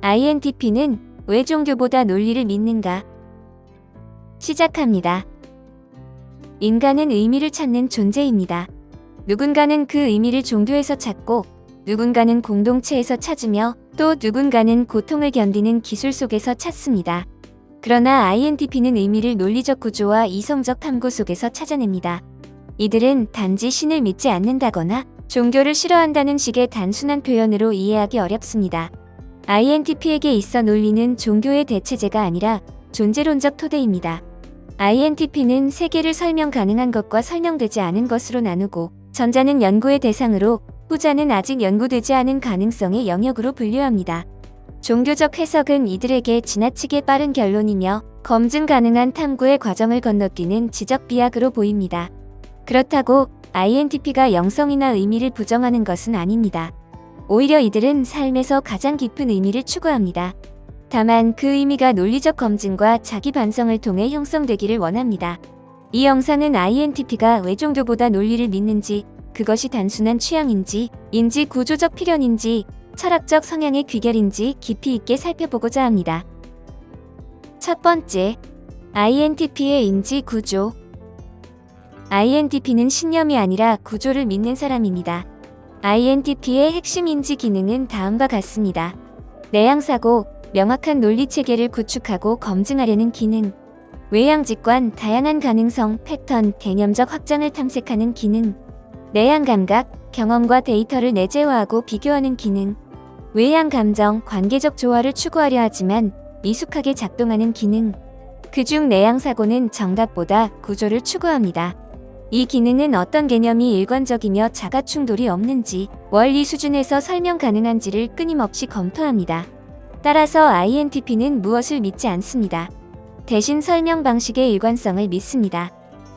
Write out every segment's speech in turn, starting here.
INTP는 왜 종교보다 논리를 믿는가? 시작합니다. 인간은 의미를 찾는 존재입니다. 누군가는 그 의미를 종교에서 찾고, 누군가는 공동체에서 찾으며, 또 누군가는 고통을 견디는 기술 속에서 찾습니다. 그러나 INTP는 의미를 논리적 구조와 이성적 탐구 속에서 찾아냅니다. 이들은 단지 신을 믿지 않는다거나 종교를 싫어한다는 식의 단순한 표현으로 이해하기 어렵습니다. INTP에게 있어 논리는 종교의 대체제가 아니라 존재론적 토대입니다. INTP는 세계를 설명 가능한 것과 설명되지 않은 것으로 나누고, 전자는 연구의 대상으로, 후자는 아직 연구되지 않은 가능성의 영역으로 분류합니다. 종교적 해석은 이들에게 지나치게 빠른 결론이며 검증 가능한 탐구의 과정을 건너뛰는 지적 비약으로 보입니다. 그렇다고 INTP가 영성이나 의미를 부정하는 것은 아닙니다. 오히려 이들은 삶에서 가장 깊은 의미를 추구합니다. 다만 그 의미가 논리적 검증과 자기 반성을 통해 형성되기를 원합니다. 이 영상은 INTP가 왜 종교보다 논리를 믿는지, 그것이 단순한 취향인지, 인지 구조적 필연인지, 철학적 성향의 귀결인지 깊이 있게 살펴보고자 합니다. 첫 번째, INTP의 인지 구조. INTP는 신념이 아니라 구조를 믿는 사람입니다. INTP의 핵심 인지 기능은 다음과 같습니다. 내향사고, 명확한 논리 체계를 구축하고 검증하려는 기능. 외향직관, 다양한 가능성, 패턴, 개념적 확장을 탐색하는 기능. 내향감각, 경험과 데이터를 내재화하고 비교하는 기능. 외향감정, 관계적 조화를 추구하려 하지만 미숙하게 작동하는 기능. 그중 내향사고는 정답보다 구조를 추구합니다. 이 기능은 어떤 개념이 일관적이며 자가 충돌이 없는지, 원리 수준에서 설명 가능한지를 끊임없이 검토합니다. 따라서 INTP는 무엇을 믿지 않습니다. 대신 설명 방식의 일관성을 믿습니다.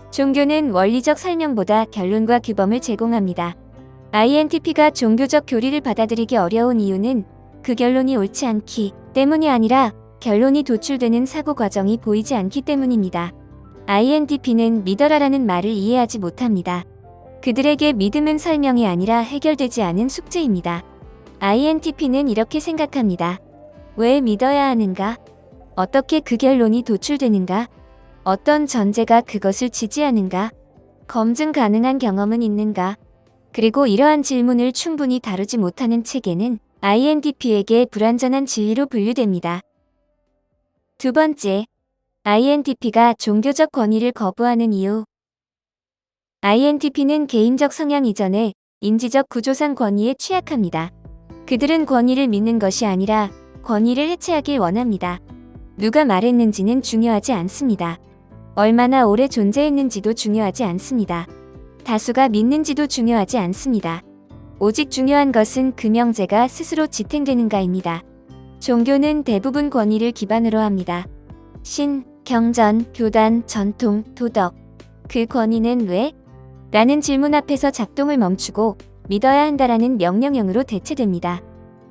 종교는 원리적 설명보다 결론과 규범을 제공합니다. INTP가 종교적 교리를 받아들이기 어려운 이유는 그 결론이 옳지 않기 때문이 아니라 결론이 도출되는 사고 과정이 보이지 않기 때문입니다. INTP는 믿어라라는 말을 이해하지 못합니다. 그들에게 믿음은 설명이 아니라 해결되지 않은 숙제입니다. INTP는 이렇게 생각합니다. 왜 믿어야 하는가? 어떻게 그 결론이 도출되는가? 어떤 전제가 그것을 지지하는가? 검증 가능한 경험은 있는가? 그리고 이러한 질문을 충분히 다루지 못하는 체계는 INTP에게 불완전한 진리로 분류됩니다. 두 번째, INTP가 종교적 권위를 거부하는 이유. INTP는 개인적 성향 이전에 인지적 구조상 권위에 취약합니다. 그들은 권위를 믿는 것이 아니라 권위를 해체하길 원합니다. 누가 말했는지는 중요하지 않습니다. 얼마나 오래 존재했는지도 중요하지 않습니다. 다수가 믿는지도 중요하지 않습니다. 오직 중요한 것은 그 명제가 스스로 지탱되는가입니다. 종교는 대부분 권위를 기반으로 합니다. 신, 경전, 교단, 전통, 도덕. 그 권위는 왜? 라는 질문 앞에서 작동을 멈추고 믿어야 한다라는 명령형으로 대체됩니다.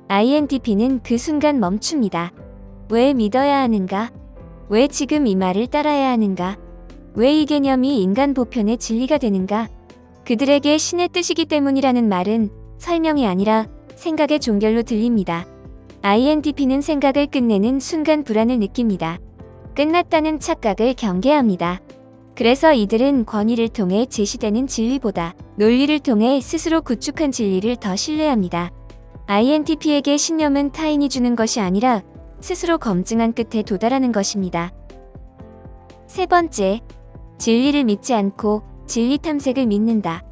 INTP는 그 순간 멈춥니다. 왜 믿어야 하는가? 왜 지금 이 말을 따라야 하는가? 왜 이 개념이 인간 보편의 진리가 되는가? 그들에게 신의 뜻이기 때문이라는 말은 설명이 아니라 생각의 종결로 들립니다. INTP는 생각을 끝내는 순간 불안을 느낍니다. 끝났다는 착각을 경계합니다. 그래서 이들은 권위를 통해 제시되는 진리보다 논리를 통해 스스로 구축한 진리를 더 신뢰합니다. INTP에게 신념은 타인이 주는 것이 아니라 스스로 검증한 끝에 도달하는 것입니다. 세 번째, 진리를 믿지 않고 진리 탐색을 믿는다.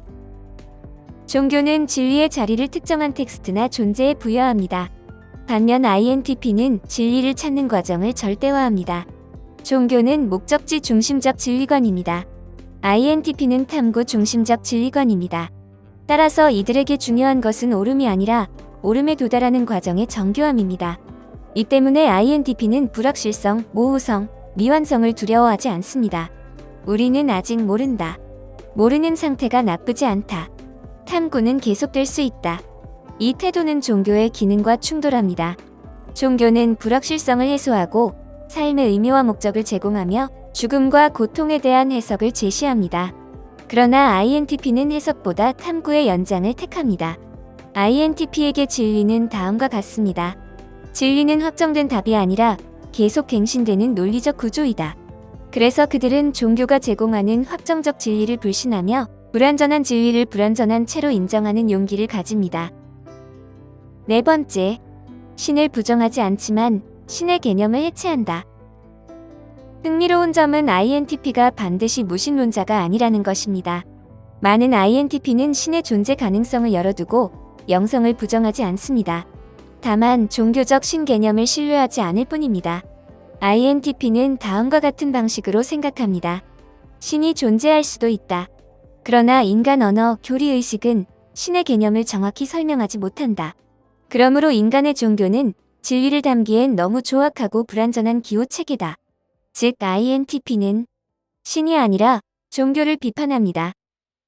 종교는 진리의 자리를 특정한 텍스트나 존재에 부여합니다. 반면 INTP는 진리를 찾는 과정을 절대화합니다. 종교는 목적지 중심적 진리관입니다. INTP는 탐구 중심적 진리관입니다. 따라서 이들에게 중요한 것은 옳음이 아니라 옳음에 도달하는 과정의 정교함입니다. 이 때문에 INTP는 불확실성, 모호성, 미완성을 두려워하지 않습니다. 우리는 아직 모른다. 모르는 상태가 나쁘지 않다. 탐구는 계속될 수 있다. 이 태도는 종교의 기능과 충돌합니다. 종교는 불확실성을 해소하고 삶의 의미와 목적을 제공하며 죽음과 고통에 대한 해석을 제시합니다. 그러나 INTP는 해석보다 탐구의 연장을 택합니다. INTP에게 진리는 다음과 같습니다. 진리는 확정된 답이 아니라 계속 갱신되는 논리적 구조이다. 그래서 그들은 종교가 제공하는 확정적 진리를 불신하며 불완전한 진리를 불완전한 채로 인정하는 용기를 가집니다. 네 번째, 신을 부정하지 않지만 신의 개념을 해체한다. 흥미로운 점은 INTP가 반드시 무신론자가 아니라는 것입니다. 많은 INTP는 신의 존재 가능성을 열어두고 영성을 부정하지 않습니다. 다만 종교적 신 개념을 신뢰하지 않을 뿐입니다. INTP는 다음과 같은 방식으로 생각합니다. 신이 존재할 수도 있다. 그러나 인간 언어, 교리의식은 신의 개념을 정확히 설명하지 못한다. 그러므로 인간의 종교는 진리를 담기엔 너무 조악하고 불완전한 기호체계다. 즉 INTP는 신이 아니라 종교를 비판합니다.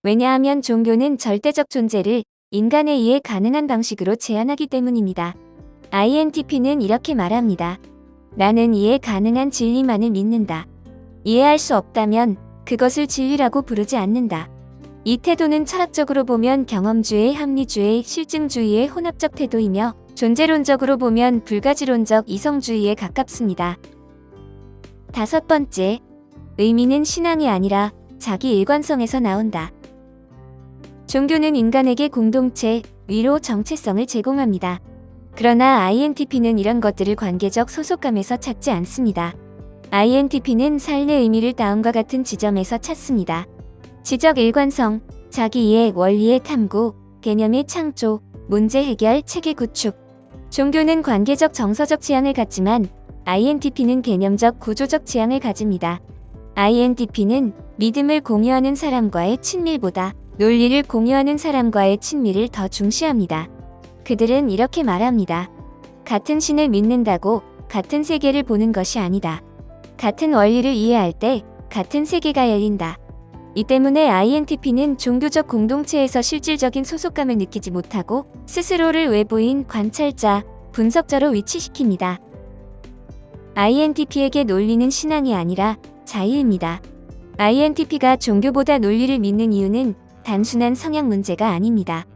왜냐하면 종교는 절대적 존재를 인간에 의해 가능한 방식으로 제한하기 때문입니다. INTP는 이렇게 말합니다. 나는 이해 가능한 진리만을 믿는다. 이해할 수 없다면 그것을 진리라고 부르지 않는다. 이 태도는 철학적으로 보면 경험주의, 합리주의, 실증주의의 혼합적 태도이며 존재론적으로 보면 불가지론적 이성주의에 가깝습니다. 다섯 번째, 의미는 신앙이 아니라 자기 일관성에서 나온다. 종교는 인간에게 공동체, 위로, 정체성을 제공합니다. 그러나 INTP는 이런 것들을 관계적 소속감에서 찾지 않습니다. INTP는 삶의 의미를 다음과 같은 지점에서 찾습니다. 지적 일관성, 자기 이해, 원리의 탐구, 개념의 창조, 문제 해결, 체계 구축. 종교는 관계적 정서적 지향을 갖지만 INTP는 개념적 구조적 지향을 가집니다. INTP는 믿음을 공유하는 사람과의 친밀보다 논리를 공유하는 사람과의 친밀을 더 중시합니다. 그들은 이렇게 말합니다. 같은 신을 믿는다고 같은 세계를 보는 것이 아니다. 같은 원리를 이해할 때 같은 세계가 열린다. 이 때문에 INTP는 종교적 공동체에서 실질적인 소속감을 느끼지 못하고 스스로를 외부인, 관찰자, 분석자로 위치시킵니다. INTP에게 논리는 신앙이 아니라 자유입니다. INTP가 종교보다 논리를 믿는 이유는 단순한 성향 문제가 아닙니다.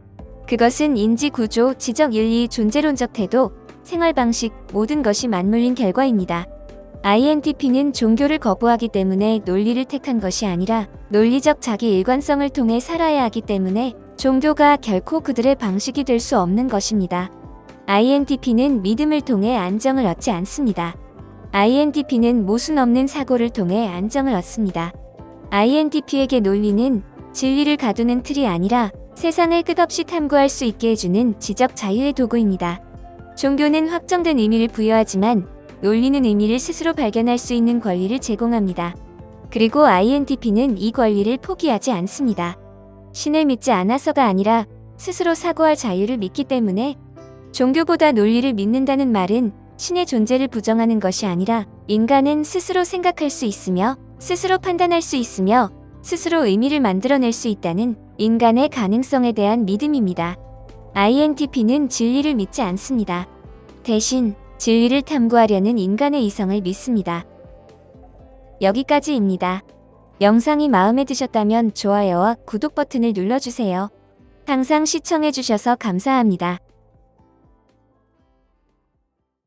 그것은 인지 구조, 지적 윤리, 존재론적 태도, 생활 방식, 모든 것이 맞물린 결과입니다. INTP는 종교를 거부하기 때문에 논리를 택한 것이 아니라 논리적 자기 일관성을 통해 살아야 하기 때문에 종교가 결코 그들의 방식이 될 수 없는 것입니다. INTP는 믿음을 통해 안정을 얻지 않습니다. INTP는 모순 없는 사고를 통해 안정을 얻습니다. INTP에게 논리는 진리를 가두는 틀이 아니라 세상을 끝없이 탐구할 수 있게 해주는 지적 자유의 도구입니다. 종교는 확정된 의미를 부여하지만 논리는 의미를 스스로 발견할 수 있는 권리를 제공합니다. 그리고 INTP는 이 권리를 포기하지 않습니다. 신을 믿지 않아서가 아니라 스스로 사고할 자유를 믿기 때문에 종교보다 논리를 믿는다는 말은 신의 존재를 부정하는 것이 아니라 인간은 스스로 생각할 수 있으며 스스로 판단할 수 있으며 스스로 의미를 만들어낼 수 있다는 인간의 가능성에 대한 믿음입니다. INTP는 진리를 믿지 않습니다. 대신 진리를 탐구하려는 인간의 이성을 믿습니다. 여기까지입니다. 영상이 마음에 드셨다면 좋아요와 구독 버튼을 눌러주세요. 항상 시청해주셔서 감사합니다.